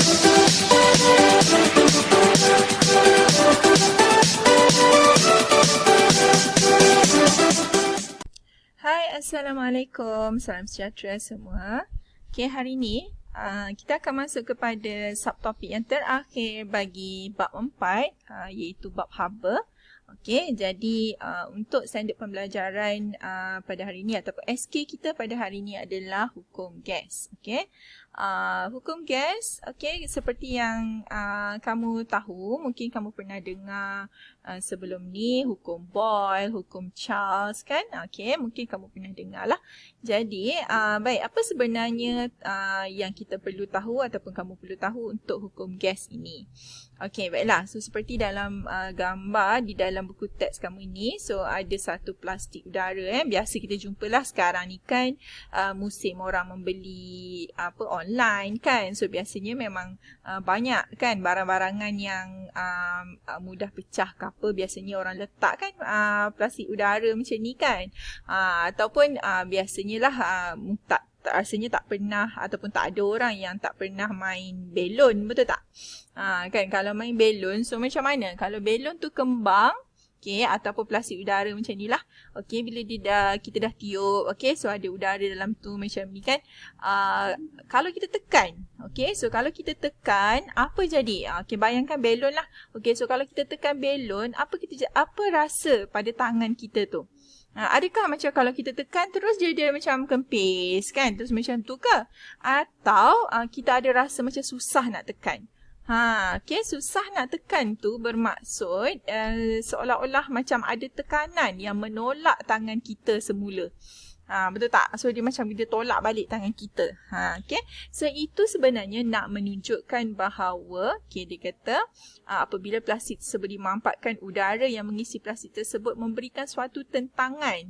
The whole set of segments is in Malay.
Hai, Assalamualaikum. Salam sejahtera semua. Okay, hari ini kita akan masuk kepada subtopik yang terakhir bagi bab 4, iaitu bab haba. Okey, jadi untuk standard pembelajaran pada hari ini ataupun SK kita pada hari ini adalah hukum gas. Okey. Hukum gas, okey, seperti yang kamu tahu, mungkin kamu pernah dengar sebelum ni hukum Boyle, hukum Charles kan? Okey, mungkin kamu pernah dengar lah. Jadi, baik, apa sebenarnya yang kita perlu tahu ataupun kamu perlu tahu untuk hukum gas ini? Okey, baiklah. So, seperti dalam gambar di dalam buku teks kamu ini, so ada satu plastik udara biasa kita jumpalah sekarang ni kan, musim orang membeli online kan. So, biasanya memang banyak kan barang-barangan yang mudah pecah ke apa, biasanya orang letak kan plastik udara macam ni kan. Ataupun biasanya lah rasanya tak pernah ataupun tak ada orang yang tak pernah main belon, betul tak? Kan kalau main belon, so macam mana? Kalau belon tu kembang, okey, ataupun plastik udara macam ni lah. Okey, bila kita dah tiup, okey, so ada udara dalam tu macam ni kan. Kalau kita tekan, okey, so kalau kita tekan, apa jadi? Okey, bayangkan belon lah. Okey, so kalau kita tekan belon, apa rasa pada tangan kita tu? Adakah macam kalau kita tekan terus dia macam kempis kan? Terus macam tu ke? Atau kita ada rasa macam susah nak tekan? Okay, susah nak tekan tu bermaksud seolah-olah macam ada tekanan yang menolak tangan kita semula. Betul tak? So dia macam dia tolak balik tangan kita. Okay. So itu sebenarnya nak menunjukkan bahawa, okay, dia kata apabila plastik tersebut dimampatkan, udara yang mengisi plastik tersebut memberikan suatu tentangan.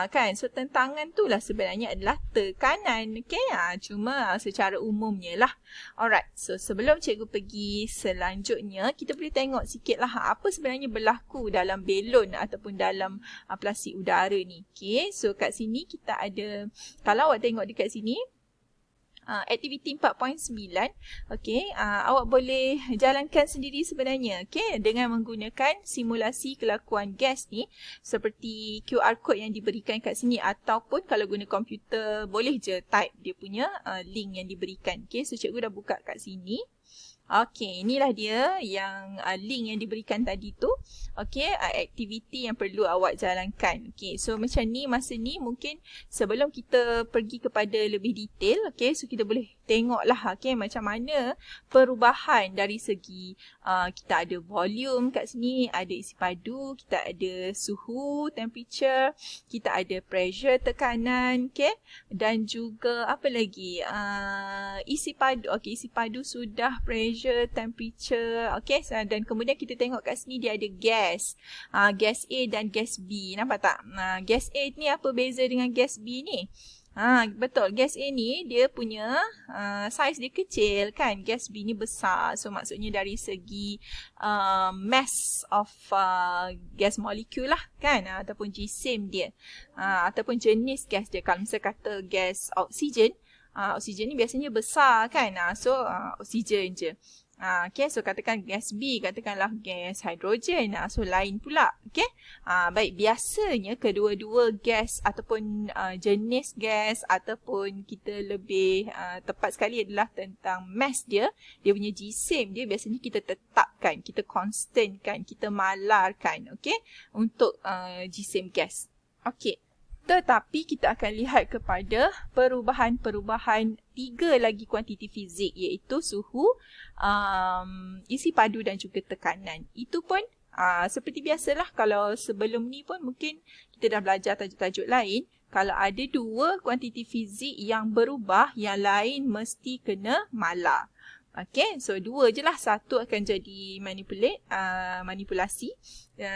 Kan? So tentangan tu lah sebenarnya adalah tekanan. Okay. Cuma secara umumnya lah. Alright. So sebelum cikgu pergi selanjutnya, kita boleh tengok sikit lah apa sebenarnya berlaku dalam belon ataupun dalam plastik udara ni. Okay. So kat sini kita ada, kalau awak tengok dekat sini, aktiviti 4.9, okey, awak boleh jalankan sendiri sebenarnya, okey, dengan menggunakan simulasi kelakuan gas ni seperti QR code yang diberikan kat sini, ataupun kalau guna komputer boleh je type dia punya link yang diberikan. Okey, so cikgu dah buka kat sini. Okey, inilah dia yang link yang diberikan tadi tu. Okey, aktiviti yang perlu awak jalankan. Okey, so macam ni, masa ni mungkin sebelum kita pergi kepada lebih detail, okey, so kita boleh tengoklah, okey, macam mana perubahan dari segi kita ada volume kat sini, ada isi padu, kita ada suhu, temperature, kita ada pressure, tekanan, okey, dan juga apa lagi? Isi padu. Okey, isi padu sudah, pressure, temperature, okey, dan kemudian kita tengok kat sini dia ada gas. Gas A dan gas B. Nampak tak? Gas A ni apa beza dengan gas B ni? Betul, gas A ni dia punya saiz dia kecil kan, gas B ni besar. So maksudnya dari segi mass of gas molecule lah kan, ataupun jisim dia, ataupun jenis gas dia. Kalau misalnya kata gas oksigen, oksigen ni biasanya besar kan, so oksigen je. Okay, so katakan gas B, katakanlah gas hidrogen, so lain pula. Okay, baik, biasanya kedua-dua gas ataupun jenis gas ataupun kita lebih tepat sekali adalah tentang mass dia punya jisim dia, biasanya kita tetapkan, kita constantkan, kita malarkan, okay, untuk jisim gas. Okay. Tetapi kita akan lihat kepada perubahan-perubahan 3 lagi kuantiti fizik, iaitu suhu, isi padu dan juga tekanan. Itu pun seperti biasalah, kalau sebelum ni pun mungkin kita dah belajar tajuk-tajuk lain. Kalau ada 2 kuantiti fizik yang berubah, yang lain mesti kena malar. Okay, so 2 je lah. Satu akan jadi manipulasi,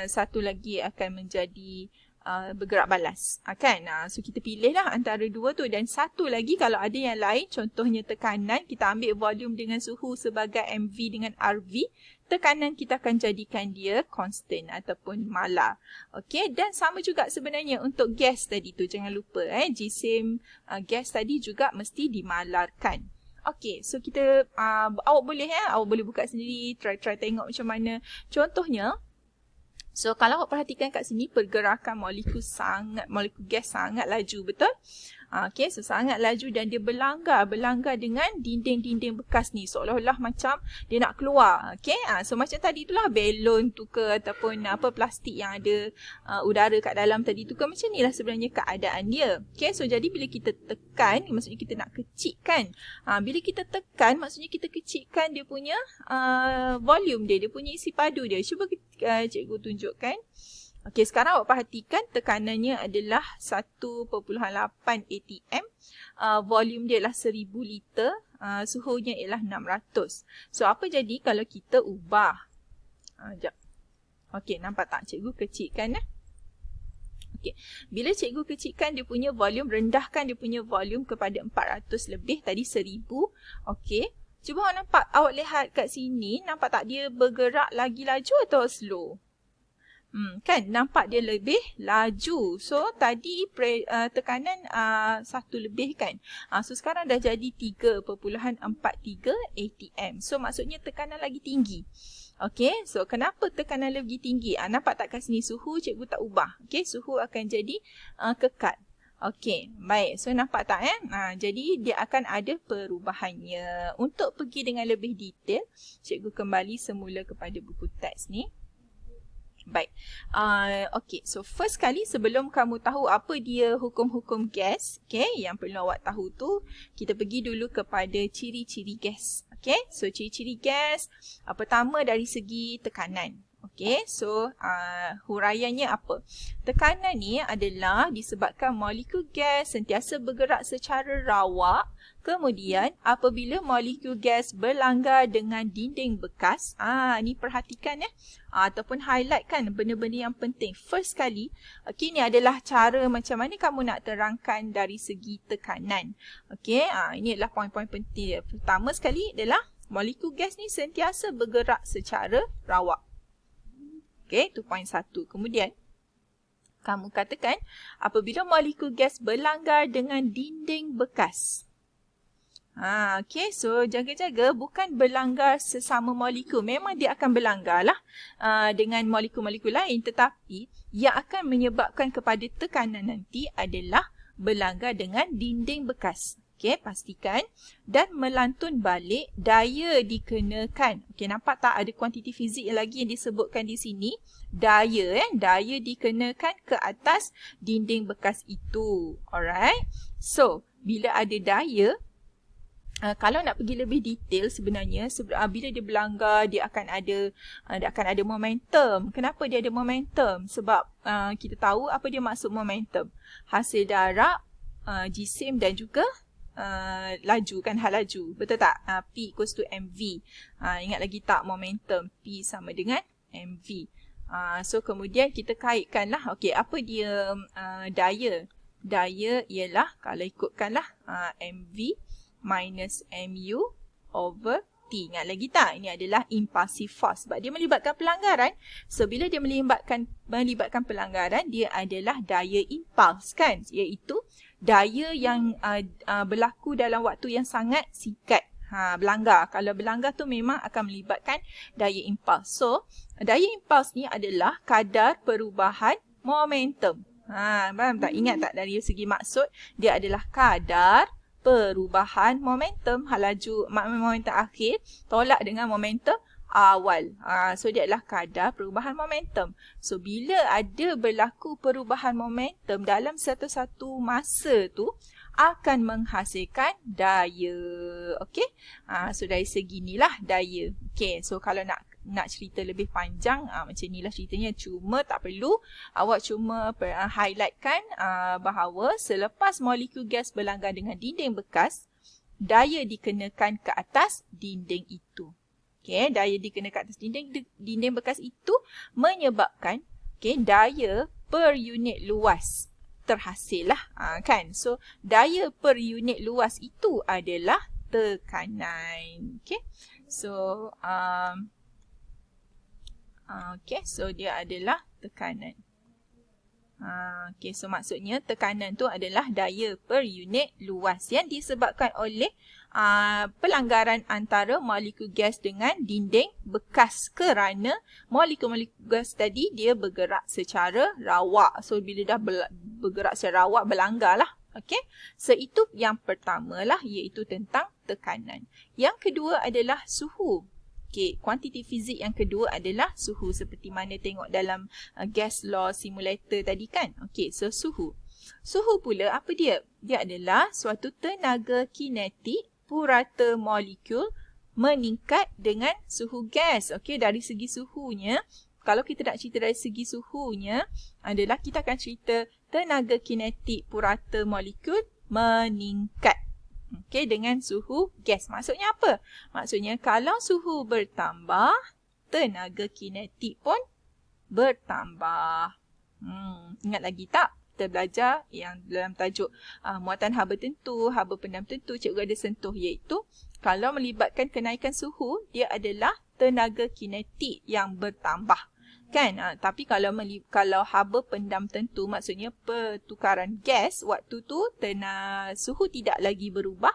satu lagi akan menjadi bergerak balas, kan? So kita pilih lah antara 2 tu, dan satu lagi kalau ada yang lain, contohnya tekanan, kita ambil volume dengan suhu sebagai MV dengan RV, tekanan kita akan jadikan dia constant ataupun malar. Okey, dan sama juga sebenarnya untuk gas tadi tu, jangan lupa jisim gas tadi juga mesti dimalarkan. Okey, so kita awak boleh buka sendiri, try tengok macam mana. Contohnya, so kalau awak perhatikan kat sini, pergerakan molekul gas sangat laju, betul? Okey, so sangat laju dan dia berlanggar dengan dinding-dinding bekas ni, seolah-olah macam dia nak keluar. Okey, so macam tadi itulah balon tu ke ataupun plastik yang ada udara kat dalam tadi tu ke, macam inilah sebenarnya keadaan dia. Okey, so jadi bila kita tekan, maksudnya kita nak kecilkan. Bila kita tekan, maksudnya kita kecilkan dia punya volume dia punya isi padu dia. Cuba cikgu tunjukkan. Okey, sekarang awak perhatikan tekanannya adalah 1.8 atm. Volume dia ialah 1000 liter. Suhunya ialah 600. So, apa jadi kalau kita ubah? Sekejap. Okey, nampak tak? Cikgu kecilkan. Okey, bila cikgu kecilkan dia punya volume, rendahkan dia punya volume kepada 400 lebih, tadi 1000. Okey, cuba awak lihat kat sini, nampak tak dia bergerak lagi laju atau slow? Kan nampak dia lebih laju. So tadi tekanan 1 lebih kan. So sekarang dah jadi 3.43 atm. So maksudnya tekanan lagi tinggi. Okey, so kenapa tekanan lagi tinggi? Nampak tak kat sini suhu cikgu tak ubah. Okey, suhu akan jadi kekal. Okey, baik. So nampak tak jadi dia akan ada perubahannya. Untuk pergi dengan lebih detail, cikgu kembali semula kepada buku teks ni. Baik. Okey, so first kali sebelum kamu tahu apa dia hukum-hukum gas, okey, yang perlu awak tahu tu, kita pergi dulu kepada ciri-ciri gas. Okey, so ciri-ciri gas pertama dari segi tekanan. Okey, so huraiannya apa? Tekanan ni adalah disebabkan molekul gas sentiasa bergerak secara rawak. Kemudian apabila molekul gas berlanggar dengan dinding bekas, ni perhatikan ataupun highlight kan benda-benda yang penting. First kali, okey, ni adalah cara macam mana kamu nak terangkan dari segi tekanan. Okey, ini adalah poin-poin penting. Pertama sekali adalah molekul gas ni sentiasa bergerak secara rawak. Okey, itu poin 1. Kemudian, kamu katakan apabila molekul gas berlanggar dengan dinding bekas. Okey, so jaga-jaga bukan berlanggar sesama molekul. Memang dia akan berlanggar lah dengan molekul-molekul lain. Tetapi yang akan menyebabkan kepada tekanan nanti adalah berlanggar dengan dinding bekas. Okey, pastikan dan melantun balik daya dikenakan. Okey, nampak tak ada kuantiti fizik lagi yang disebutkan di sini? Daya, daya dikenakan ke atas dinding bekas itu. Alright. So, bila ada daya, kalau nak pergi lebih detail sebenarnya, bila dia berlanggar, dia akan ada momentum. Kenapa dia ada momentum? Sebab kita tahu apa dia maksud momentum. Hasil darab, jisim dan juga laju kan, hal laju. Betul tak? P equals to mv. Ingat lagi tak momentum? P sama dengan mv. So kemudian kita kaitkanlah, okey, apa dia daya? Daya ialah, kalau ikutkanlah mv minus mu over T. Ingat lagi tak? Ini adalah impulsive force sebab dia melibatkan pelanggaran. So bila dia melibatkan pelanggaran, dia adalah daya impuls kan, iaitu daya yang berlaku dalam waktu yang sangat singkat. Berlanggar. Kalau berlanggar tu memang akan melibatkan daya impuls. So daya impuls ni adalah kadar perubahan momentum. Faham tak? Ingat tak dari segi maksud? Dia adalah kadar perubahan momentum, momentum akhir tolak dengan momentum awal. So dia adalah kadar perubahan momentum. So bila ada berlaku perubahan momentum dalam satu-satu masa tu akan menghasilkan daya. Okey. So dari segi inilah daya. Okey. So kalau nak cerita lebih panjang, macam inilah ceritanya. Cuma tak perlu awak cuma highlightkan bahawa selepas molekul gas berlanggar dengan dinding bekas, daya dikenakan ke atas dinding itu. Okay, daya dikenakan ke atas dinding bekas itu menyebabkan daya per unit luas terhasil lah. Kan? So daya per unit luas itu adalah tekanan. Okay. So so dia adalah tekanan. So maksudnya tekanan tu adalah daya per unit luas yang disebabkan oleh pelanggaran antara molekul gas dengan dinding bekas kerana molekul-molekul gas tadi dia bergerak secara rawak. So bila dah bergerak secara rawak, berlanggar lah. Okey, so itu yang pertama lah, iaitu tentang tekanan. Yang kedua adalah suhu. Okey, kuantiti fizik yang kedua adalah suhu, seperti mana tengok dalam gas law simulator tadi kan. Okey, so suhu. Suhu pula apa dia? Dia adalah suatu tenaga kinetik purata molekul meningkat dengan suhu gas. Okey, dari segi suhunya, kalau kita nak cerita dari segi suhunya adalah kita akan cerita tenaga kinetik purata molekul meningkat. Okey, dengan suhu gas. Maksudnya apa? Maksudnya kalau suhu bertambah, tenaga kinetik pun bertambah. Ingat lagi tak? Kita belajar yang dalam tajuk muatan haba tentu, haba pendam tentu, cikgu ada sentuh, iaitu kalau melibatkan kenaikan suhu, dia adalah tenaga kinetik yang bertambah. Kan? Tapi kalau haba pendam tentu, maksudnya pertukaran gas, waktu tu suhu tidak lagi berubah,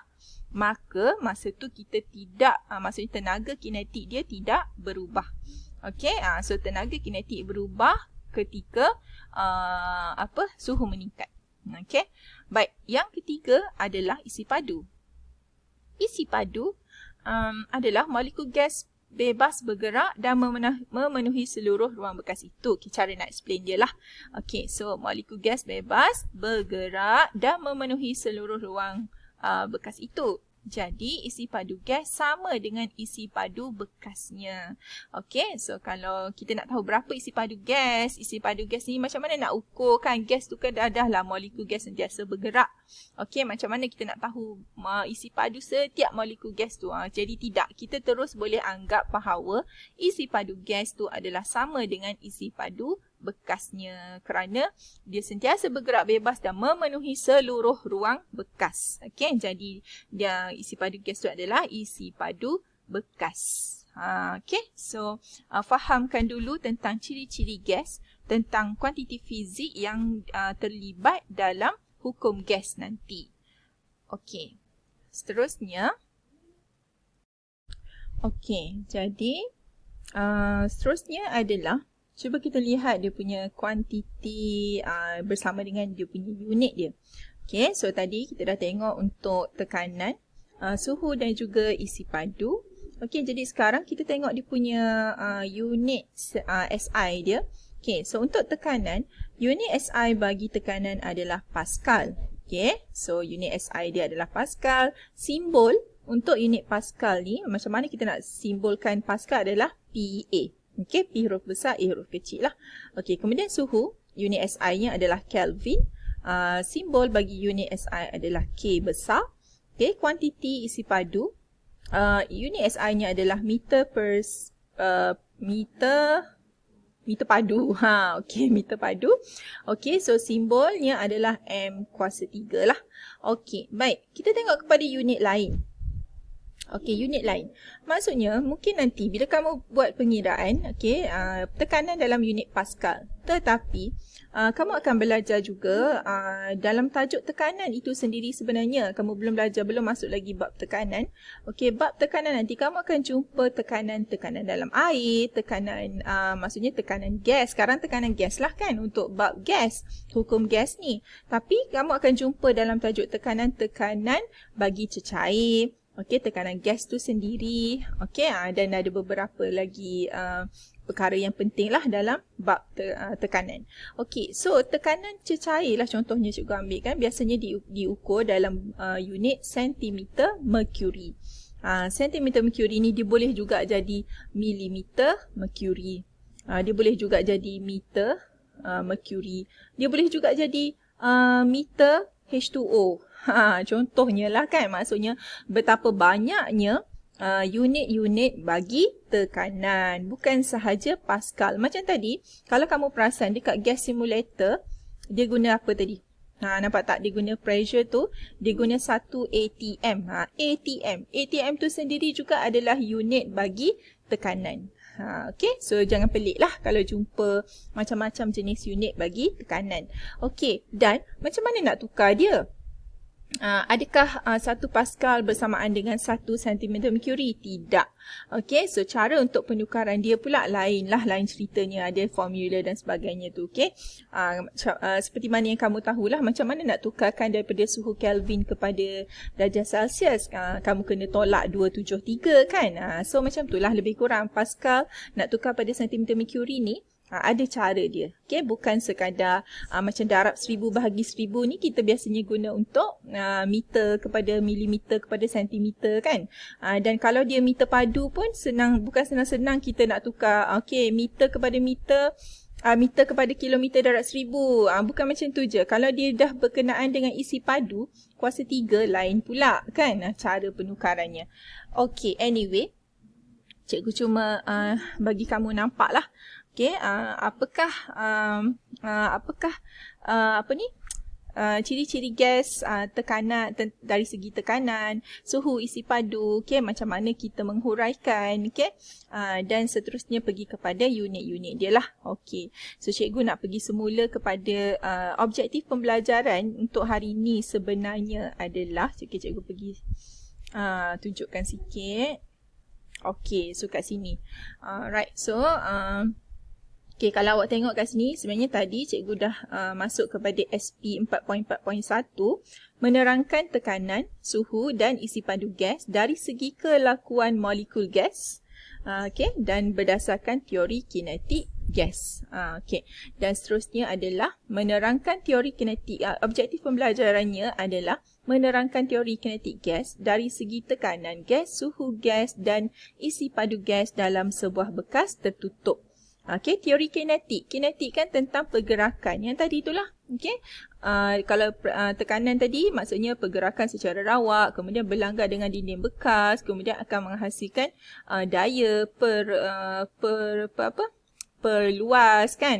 maka masa tu kita tidak, maksudnya tenaga kinetik dia tidak berubah. Okey, so tenaga kinetik berubah ketika suhu meningkat. Okey. Baik, yang ketiga adalah isi padu. Isi padu adalah molekul gas bebas bergerak dan memenuhi seluruh ruang bekas itu. Okay, cara nak explain dia lah. Okey, so molekul gas bebas bergerak dan memenuhi seluruh ruang bekas itu. Jadi isi padu gas sama dengan isi padu bekasnya. Okey, so kalau kita nak tahu berapa isi padu gas ni macam mana nak ukur kan? Gas tu kan dah lah molekul gas sentiasa bergerak. Okey, macam mana kita nak tahu isi padu setiap molekul gas tu? Jadi tidak, kita terus boleh anggap bahawa isi padu gas tu adalah sama dengan isi padu bekasnya kerana dia sentiasa bergerak bebas dan memenuhi seluruh ruang bekas. Okey, jadi dia isi padu gas tu adalah isi padu bekas. Okey, so fahamkan dulu tentang ciri-ciri gas, tentang kuantiti fizik yang terlibat dalam hukum gas nanti. Okey, seterusnya. Okey, jadi seterusnya adalah cuba kita lihat dia punya kuantiti bersama dengan dia punya unit dia. Okey, so tadi kita dah tengok untuk tekanan, suhu dan juga isi padu. Okey, jadi sekarang kita tengok dia punya unit SI dia. Okey, so untuk tekanan, unit SI bagi tekanan adalah Pascal. Okey, so unit SI dia adalah Pascal. Simbol untuk unit Pascal ni, macam mana kita nak simbolkan Pascal adalah PA. Okey, P huruf besar, A huruf kecil lah. Okey, kemudian suhu, unit SI-nya adalah Kelvin. Simbol bagi unit SI adalah K besar. Okey, kuantiti isi padu, unit SI-nya adalah meter padu. Okey, meter padu. Okey, so simbolnya adalah M kuasa 3 lah. Okey, baik. Kita tengok kepada unit lain. Okey, unit lain. Maksudnya, mungkin nanti bila kamu buat pengiraan, okey, tekanan dalam unit Pascal. Tetapi, kamu akan belajar juga dalam tajuk tekanan itu sendiri sebenarnya. Kamu belum belajar, belum masuk lagi bab tekanan. Okey, bab tekanan nanti kamu akan jumpa tekanan dalam air, maksudnya tekanan gas. Sekarang tekanan gas lah kan untuk bab gas, hukum gas ni. Tapi, kamu akan jumpa dalam tajuk tekanan bagi cecair. Okey, tekanan gas tu sendiri. Okey, dan ada beberapa lagi perkara yang penting lah dalam bab tekanan. Okey, so tekanan cecair lah contohnya cikgu ambil kan. Biasanya diukur dalam unit sentimeter mercury. Sentimeter mercury ni dia boleh juga jadi milimeter mercury. Dia boleh juga jadi meter mercury. Dia boleh juga jadi meter H2O. Contohnya lah kan, maksudnya betapa banyaknya unit-unit bagi tekanan, bukan sahaja Pascal. Macam tadi, kalau kamu perasan dekat gas simulator, dia guna apa tadi? Nampak tak? Dia guna pressure tu, dia guna 1 ATM. ATM tu sendiri juga adalah unit bagi tekanan. Okay, so jangan pelik lah kalau jumpa macam-macam jenis unit bagi tekanan. Okay, dan macam mana nak tukar dia? Adakah 1 Pascal bersamaan dengan 1 cm Mercury? Tidak. Okey, so cara untuk penukaran dia pula lain ceritanya, ada formula dan sebagainya tu. Okey, seperti mana yang kamu tahulah, macam mana nak tukarkan daripada suhu Kelvin kepada darjah Celsius. Kamu kena tolak 273 kan. So macam itulah lebih kurang Pascal nak tukar pada cm Mercury ni. Ada cara dia. Okay, bukan sekadar macam darab 1000 bahagi 1000 ni kita biasanya guna untuk meter kepada milimeter kepada sentimeter kan. Dan kalau dia meter padu pun senang, bukan senang-senang kita nak tukar. Okay, meter kepada meter, meter kepada kilometer darab 1000. Bukan macam tu je. Kalau dia dah berkenaan dengan isi padu, kuasa 3 lain pula kan cara penukarannya. Okay, anyway, cikgu cuma bagi kamu nampak lah. Okay, apakah ciri-ciri gas, tekanan, dari segi tekanan, suhu, isi padu, okay, macam mana kita menghuraikan, okay, dan seterusnya pergi kepada unit-unit dia lah. Okay, so cikgu nak pergi semula kepada objektif pembelajaran untuk hari ni sebenarnya adalah, cikgu pergi tunjukkan sikit. Okay, so kat sini. Right, so okay, kalau awak tengok kat sini, sebenarnya tadi cikgu dah masuk kepada SP 4.4.1, menerangkan tekanan, suhu dan isi padu gas dari segi kelakuan molekul gas, okay, dan berdasarkan teori kinetik gas. Okay, dan seterusnya adalah menerangkan teori kinetik, objektif pembelajarannya adalah menerangkan teori kinetik gas dari segi tekanan gas, suhu gas dan isi padu gas dalam sebuah bekas tertutup. Okay, teori kinetik. Kinetik kan tentang pergerakan. Yang tadi itulah. Okay. Kalau tekanan tadi maksudnya pergerakan secara rawak, kemudian berlanggar dengan dinding bekas, kemudian akan menghasilkan daya perluas kan,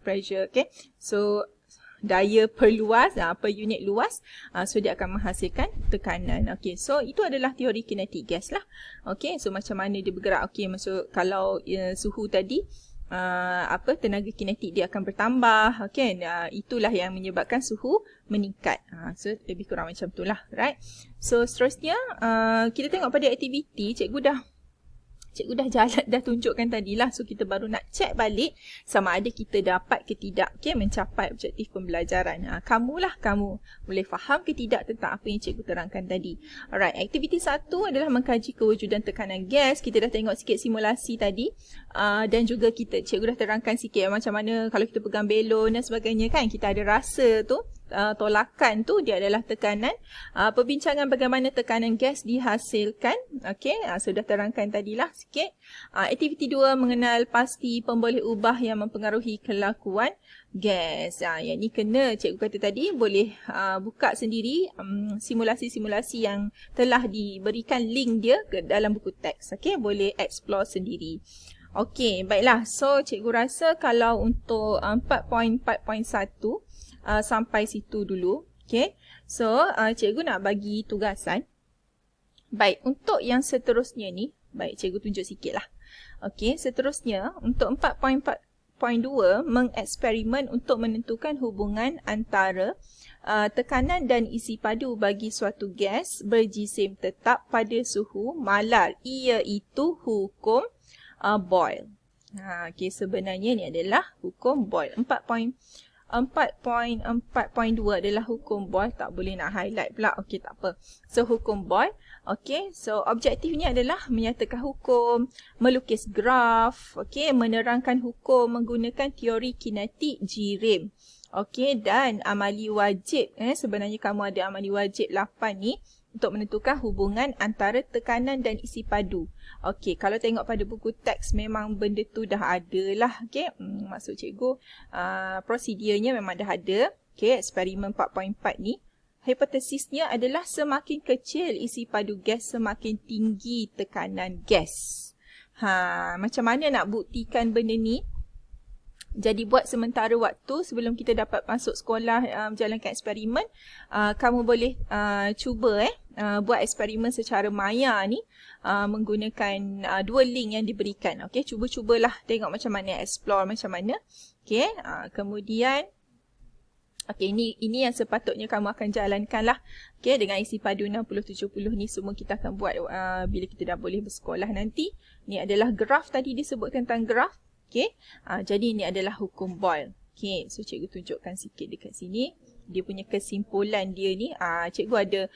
pressure. Okay. So daya perluas, per unit luas, so dia akan menghasilkan tekanan. Okay, so itu adalah teori kinetik gas lah. Okay, so macam mana dia bergerak. Okay, maksud kalau suhu tadi, tenaga kinetik dia akan bertambah. Okay, itulah yang menyebabkan suhu meningkat. So lebih kurang macam itulah, right? So seterusnya, kita tengok pada aktiviti, cikgu dah tunjukkan tadilah. So kita baru nak check balik sama ada kita dapat ke tidak, okay, mencapai objektif pembelajaran. Kamu boleh faham ke tidak tentang apa yang cikgu terangkan tadi. Alright, aktiviti 1 adalah mengkaji kewujudan tekanan gas. Kita dah tengok sikit simulasi tadi, dan juga cikgu dah terangkan sikit macam mana kalau kita pegang belon dan sebagainya kan, kita ada rasa tu. Tolakan tu dia adalah tekanan. Perbincangan bagaimana tekanan gas dihasilkan. Okey, sudah terangkan tadilah sikit. Aktiviti 2, mengenal pasti pemboleh ubah yang mempengaruhi kelakuan gas. Yang ni kena cikgu kata tadi boleh buka sendiri simulasi-simulasi yang telah diberikan link dia ke dalam buku teks. Okey, boleh explore sendiri. Okey, baiklah. So cikgu rasa kalau untuk 4.4.1 sampai situ dulu. Okay. So, cikgu nak bagi tugasan. Baik, untuk yang seterusnya ni, baik, cikgu tunjuk sikit lah. Okay, seterusnya, untuk 4.4.2, mengeksperimen untuk menentukan hubungan antara tekanan dan isi padu bagi suatu gas berjisim tetap pada suhu malar, iaitu hukum Boyle. Okay, sebenarnya ni adalah hukum Boyle. 4.4.2 adalah hukum Boyle. Tak boleh nak highlight pula. Okey, tak apa. So, hukum Boyle. Okey, so objektifnya adalah menyatakan hukum, melukis graf, okey, menerangkan hukum menggunakan teori kinetik G-rim. Okey, dan amali wajib. Sebenarnya kamu ada amali wajib 8 ni untuk menentukan hubungan antara tekanan dan isi padu. Okey, kalau tengok pada buku teks memang benda tu dah ada lah. Okey, maksud cikgu prosedurnya memang dah ada. Okey, eksperimen 4.4 ni. Hipotesisnya adalah semakin kecil isi padu gas, semakin tinggi tekanan gas. Macam mana nak buktikan benda ni? Jadi buat sementara waktu sebelum kita dapat masuk sekolah menjalankan eksperimen, kamu boleh cuba buat eksperimen secara maya ni menggunakan dua link yang diberikan. Okey, cubalah tengok macam mana, explore macam mana. Okey, kemudian Okey, ini yang sepatutnya kamu akan jalankan lah. Okey, dengan isi padu 60-70 ni semua kita akan buat bila kita dah boleh bersekolah nanti. Ni adalah graf tadi disebut tentang graf. Okey, jadi ini adalah hukum Boyle. Okey, so cikgu tunjukkan sikit dekat sini. Dia punya kesimpulan dia ni, cikgu ada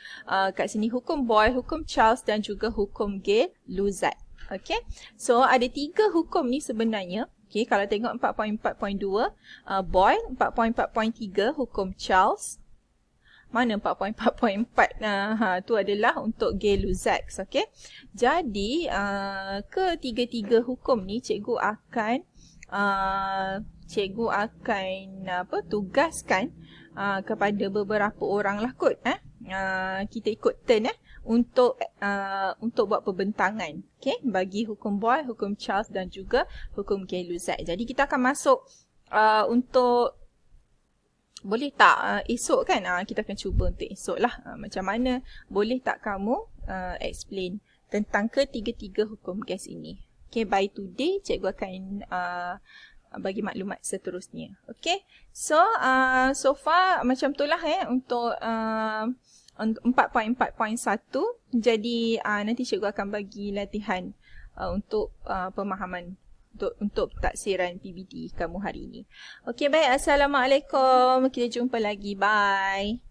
kat sini hukum Boyle, hukum Charles dan juga hukum Gay-Lussac. Okey, so ada 3 hukum ni sebenarnya. Okay, kalau tengok 4.4.2 Boyle, 4.4.3 hukum Charles. Mana 4.4.4? Tu adalah untuk Gay-Lussac. Okay. Jadi ketiga-tiga hukum ni cikgu akan tugaskan kepada beberapa orang lah kot. Kita ikut turn untuk buat perbentangan, okay, bagi hukum Boyle, hukum Charles dan juga hukum Gay-Lussac. Jadi kita akan masuk untuk, boleh tak esok kan, kita akan cuba untuk esok lah, macam mana, boleh tak kamu explain tentang ketiga-tiga hukum gas ini. Okay, by today cikgu akan bagi maklumat seterusnya. Okay, so so far macam tu lah untuk 4.4.1. Jadi nanti cikgu akan bagi latihan untuk pemahaman untuk taksiran PBT kamu hari ini. Okey, baik. Assalamualaikum. Kita jumpa lagi. Bye.